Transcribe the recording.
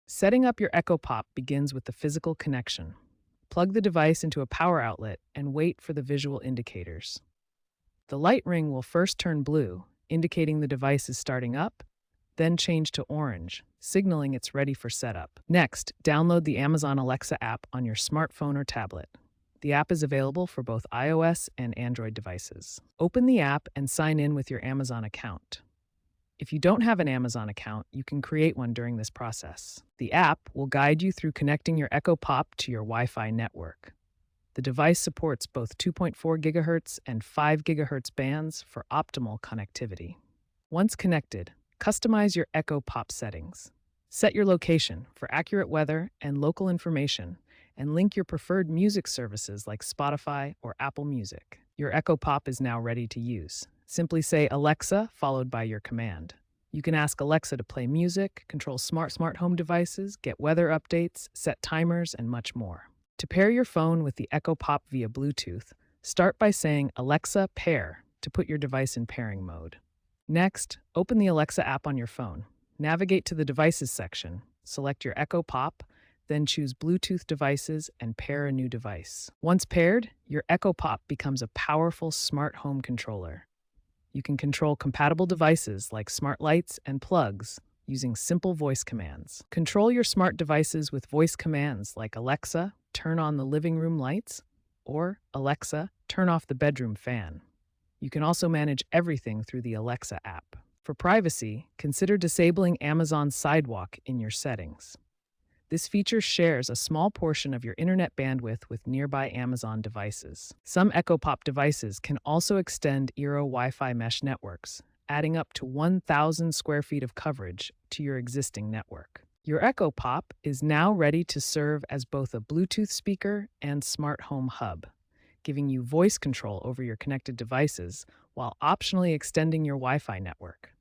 Setting up your Echo Pop begins with the physical connection. Plug the device into a power outlet and wait for the visual indicators. The light ring will first turn blue, indicating the device is starting up, then change to orange, signaling it's ready for setup. Next, download the Amazon Alexa app on your smartphone or tablet. The app is available for both iOS and Android devices. Open the app and sign in with your Amazon account. If you don't have an Amazon account, you can create one during this process. The app will guide you through connecting your Echo Pop to your Wi-Fi network. The device supports both 2.4 GHz and 5 GHz bands for optimal connectivity. Once connected, customize your Echo Pop settings. Set your location for accurate weather and local information, and link your preferred music services like Spotify or Apple Music. Your Echo Pop is now ready to use. Simply say Alexa followed by your command. You can ask Alexa to play music, control smart home devices, get weather updates, set timers, and much more. To pair your phone with the Echo Pop via Bluetooth, start by saying Alexa Pair to put your device in pairing mode. Next, open the Alexa app on your phone. Navigate to the Devices section, select your Echo Pop, then choose Bluetooth devices and pair a new device. Once paired, your Echo Pop becomes a powerful smart home controller. You can control compatible devices like smart lights and plugs using simple voice commands. Control your smart devices with voice commands like Alexa, turn on the living room lights, or Alexa, turn off the bedroom fan. You can also manage everything through the Alexa app. For privacy, consider disabling Amazon Sidewalk in your settings. This feature shares a small portion of your internet bandwidth with nearby Amazon devices. Some Echo Pop devices can also extend Eero Wi-Fi mesh networks, adding up to 1,000 square feet of coverage to your existing network. Your Echo Pop is now ready to serve as both a Bluetooth speaker and smart home hub, giving you voice control over your connected devices while optionally extending your Wi-Fi network.